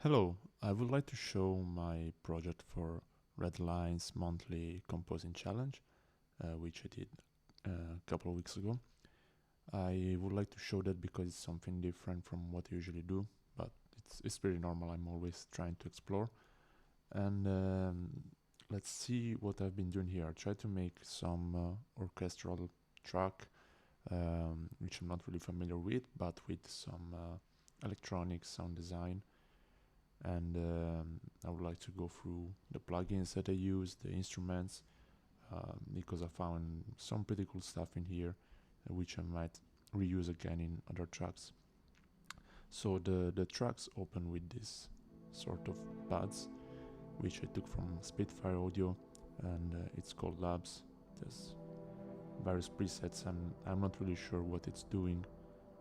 Hello, I would like to show my project for Redline's monthly composing challenge, which I did a couple of weeks ago. I would like to show that because it's something different from what I usually do, but it's pretty normal. I'm always trying to explore. And let's see what I've been doing here. I tried to make some orchestral track, which I'm not really familiar with, but with some electronic sound design. And I would like to go through the plugins that I use, the instruments, because I found some pretty cool stuff in here, which I might reuse again in other tracks. So the tracks open with this sort of pads, which I took from Spitfire Audio, and it's called Labs. There's various presets, and I'm not really sure what it's doing,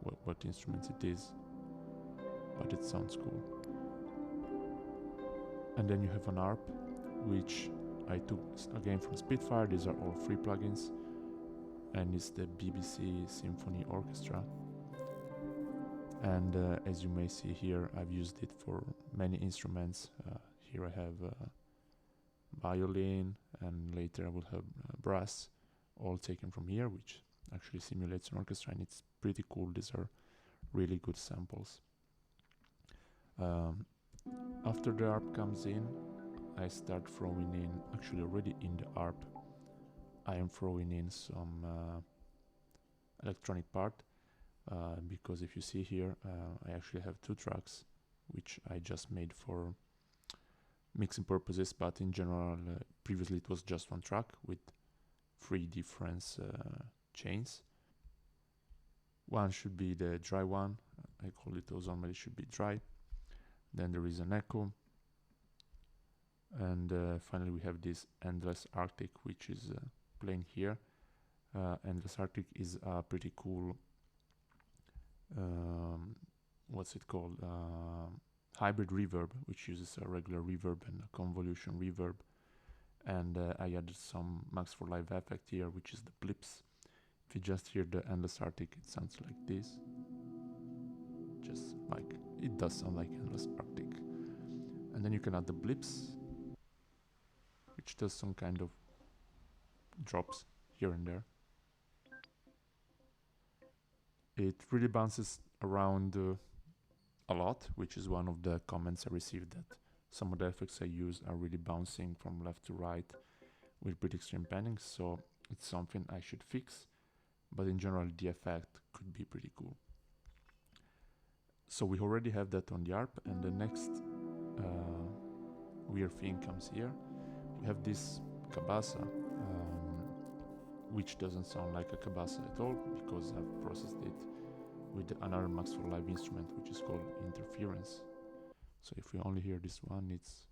what instruments it is, but it sounds cool. And then you have an ARP, which I took again from Spitfire. These are all free plugins, and it's the BBC Symphony Orchestra. And as you may see here, I've used it for many instruments. Here I have violin, and later I will have brass, all taken from here, which actually simulates an orchestra, and it's pretty cool. These are really good samples. After the ARP comes in, I start throwing in, actually already in the ARP, I am throwing in some electronic part, because if you see here, I actually have two tracks, which I just made for mixing purposes, but in general, previously it was just one track with three different chains. One should be the dry one, I call it ozone, but it should be dry. Then there is an echo, and finally we have this Endless Arctic, which is playing here. Endless Arctic is a pretty cool, what's it called, hybrid reverb, which uses a regular reverb and a convolution reverb. And I added some Max for Live effect here, which is the blips. If you just hear the Endless Arctic, it sounds like this. Just like, it does sound like Endless Arctic. And then you can add the blips, which does some kind of drops here and there. It really bounces around a lot, which is one of the comments I received, that some of the effects I use are really bouncing from left to right with pretty extreme panning, so it's something I should fix, but in general the effect could be pretty cool. So we already have that on the ARP, and the next weird thing comes here. We have this cabasa, which doesn't sound like a cabasa at all, because I've processed it with another Max for Live instrument, which is called interference. So if we only hear this one, it's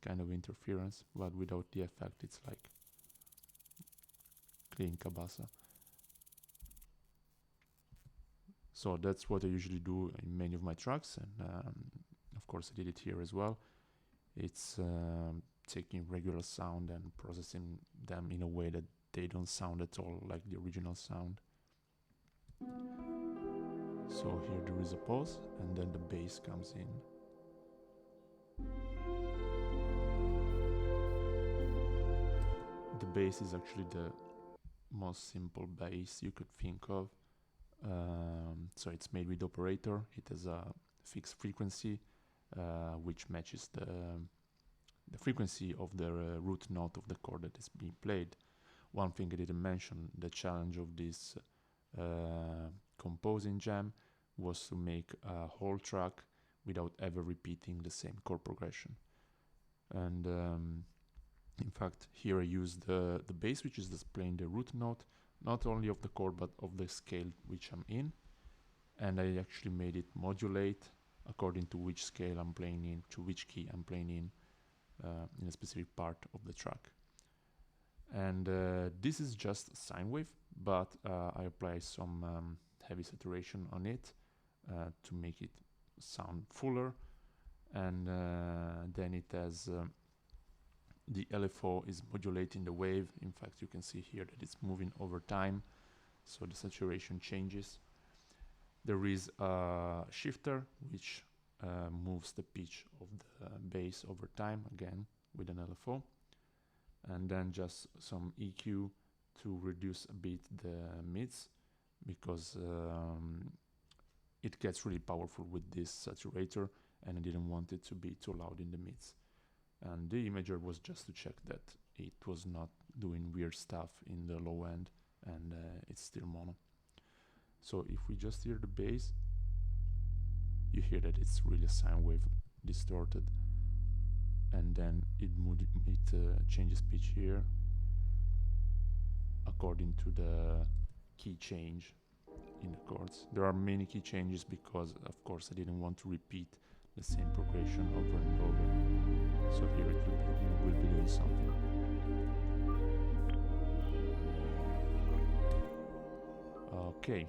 kind of interference, but without the effect, it's like clean cabasa. So that's what I usually do in many of my tracks, and of course I did it here as well. It's taking regular sound and processing them in a way that they don't sound at all like the original sound. So here there is a pause, and then the bass comes in. The bass is actually the most simple bass you could think of. So it's made with operator. It has a fixed frequency, which matches the frequency of the root note of the chord that is being played. One thing I didn't mention, the challenge of this composing jam was to make a whole track without ever repeating the same chord progression. And in fact, here I used the bass, which is just playing the root note, not only of the chord but of the scale which I'm in, and I actually made it modulate according to which scale I'm playing in, to which key I'm playing in a specific part of the track. And this is just sine wave, but I apply some heavy saturation on it to make it sound fuller, and then it has the LFO is modulating the wave. In fact, you can see here that it's moving over time, so the saturation changes. There is a shifter which moves the pitch of the bass over time, again with an LFO, and then just some EQ to reduce a bit the mids, because it gets really powerful with this saturator, and I didn't want it to be too loud in the mids. And the imager was just to check that it was not doing weird stuff in the low end, and it's still mono. So if we just hear the bass, you hear that it's really a sine wave distorted, and then it changes pitch here according to the key change in the chords. There are many key changes because, of course, I didn't want to repeat the same progression over and over. So here it will be doing something. Okay.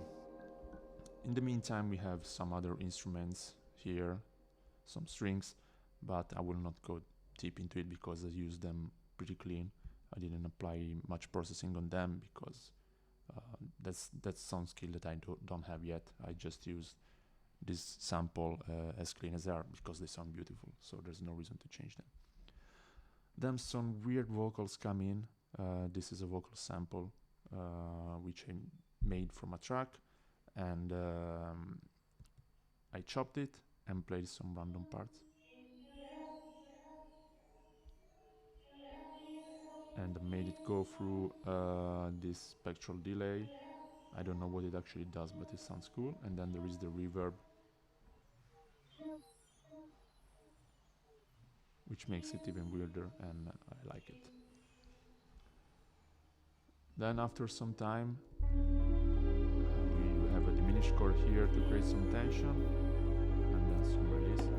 In the meantime, we have some other instruments here, some strings, but I will not go deep into it because I use them pretty clean. I didn't apply much processing on them because that's some skill that I don't have yet. I just use this sample as clean as they are because they sound beautiful, so there's no reason to change them. Then some weird vocals come in. This is a vocal sample which I made from a track, and I chopped it and played some random parts. And made it go through this spectral delay. I don't know what it actually does, but it sounds cool. And then there is the reverb, which makes it even weirder, and I like it. Then after some time, we have a diminished chord here to create some tension, and then some release.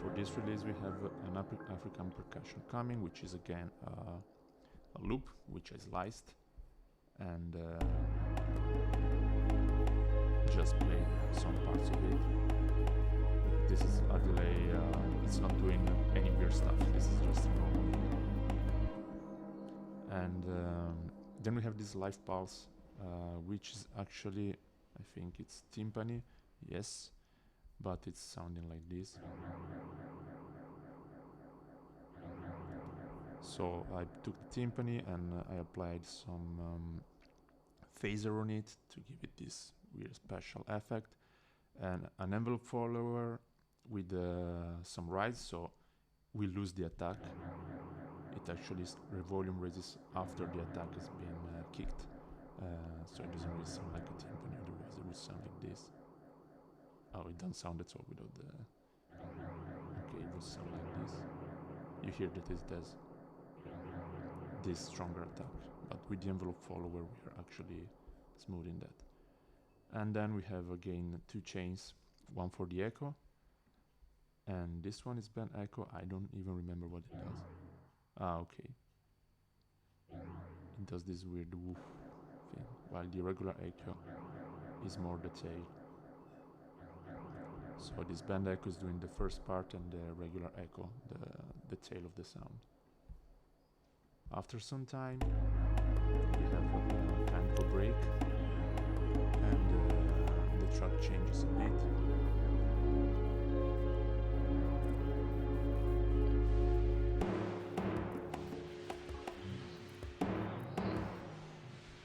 For this release we have an African percussion coming, which is again a loop which I sliced and just played some parts of it. This is a delay, it's not doing any weird stuff, this is just normal. And then we have this live pulse, which is actually, I think it's timpani, yes, but it's sounding like this. So I took the timpani and I applied some phaser on it to give it this weird special effect, and an envelope follower with some rides, so we lose the attack. It actually volume raises after the attack has been kicked, so it doesn't really sound like a timpani, otherwise it would sound like this. Oh, it doesn't sound at all without the... Okay, it will sound like this. You hear that it does this stronger attack, but with the envelope follower we are actually smoothing that. And then we have again two chains, one for the echo, and this one is band echo. I don't even remember what it does. Ah, okay. It does this weird woof thing, while the regular echo is more the tail. So this band echo is doing the first part, and the regular echo the tail of the sound. After some time we have a kind of a break, and the track changes a bit.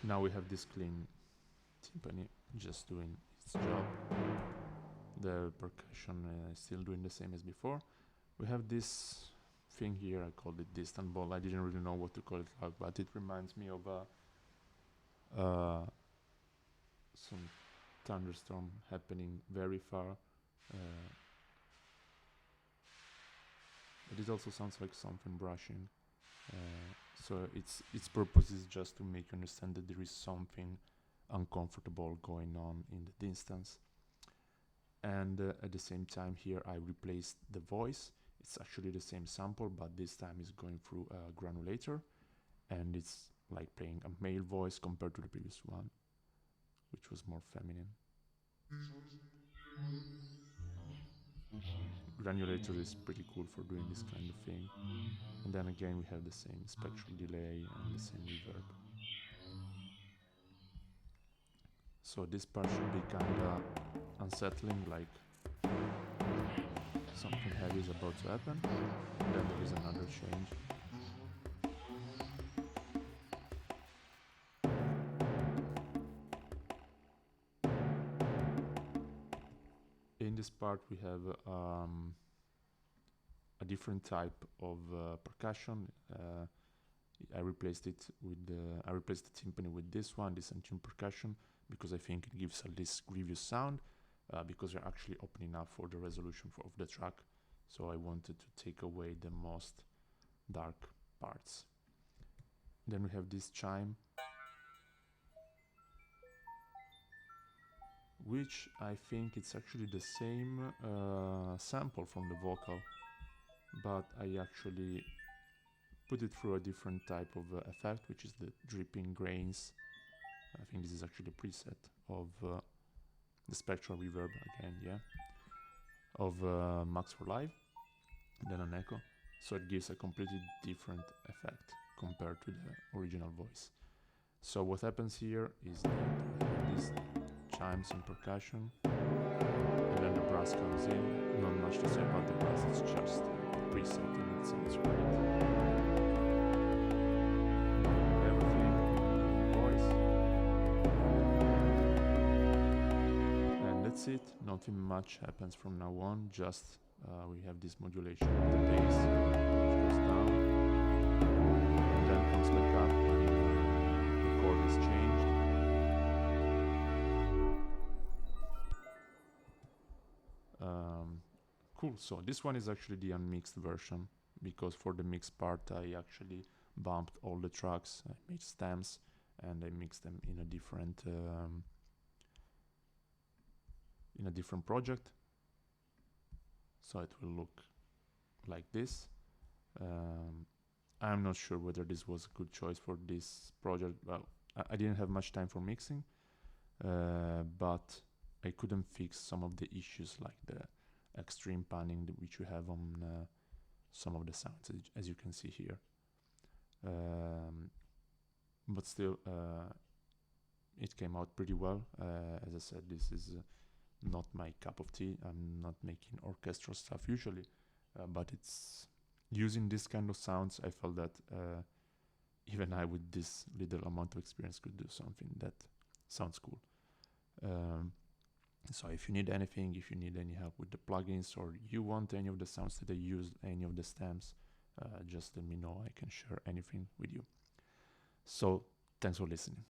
Now we have this clean timpani just doing its job. The percussion is still doing the same as before. We have this thing here, I called it distant ball. I didn't really know what to call it, but it reminds me of some thunderstorm happening very far. But it also sounds like something brushing. So its purpose is just to make you understand that there is something uncomfortable going on in the distance. And at the same time here I replaced the voice. It's actually the same sample, but this time it's going through a granulator, and it's like playing a male voice compared to the previous one, which was more feminine. Granulator is pretty cool for doing this kind of thing. And then again we have the same spectral delay and the same reverb. So this part should be kinda unsettling, like something heavy is about to happen. Then there is another change. In this part we have a different type of percussion. I replaced it with I replaced the timpani with this one, this untuned percussion, because I think it gives a less grievous sound, because you're actually opening up for the resolution of the track. So I wanted to take away the most dark parts. Then we have this chime, which I think it's actually the same sample from the vocal, but I actually put it through a different type of effect, which is the dripping grains. I think this is actually a preset of the spectral reverb again, yeah, of Max for Live, then an echo. So it gives a completely different effect compared to the original voice. So what happens here is that we have these chimes and percussion, and then the brass comes in. Not much to say about the brass, it's just preset and it sounds great. Everything, voice, and that's it. Nothing much happens from now on, just we have this modulation of the bass, which goes down, and then comes back up when the chord is changed. Cool, so this one is actually the unmixed version, because for the mixed part I actually bumped all the tracks, I made stems, and I mixed them in a different project. So it will look like this. I'm not sure whether this was a good choice for this project. Well, I didn't have much time for mixing, but I couldn't fix some of the issues, like the extreme panning which you have on some of the sounds, as you can see here. But still, it came out pretty well. As I said, this is not my cup of tea. I'm not making orchestral stuff usually, but it's using this kind of sounds. I felt that even I, with this little amount of experience, could do something that sounds cool. So if you need anything, if you need any help with the plugins, or you want any of the sounds that I used, any of the stems, just let me know. I can share anything with you. So thanks for listening.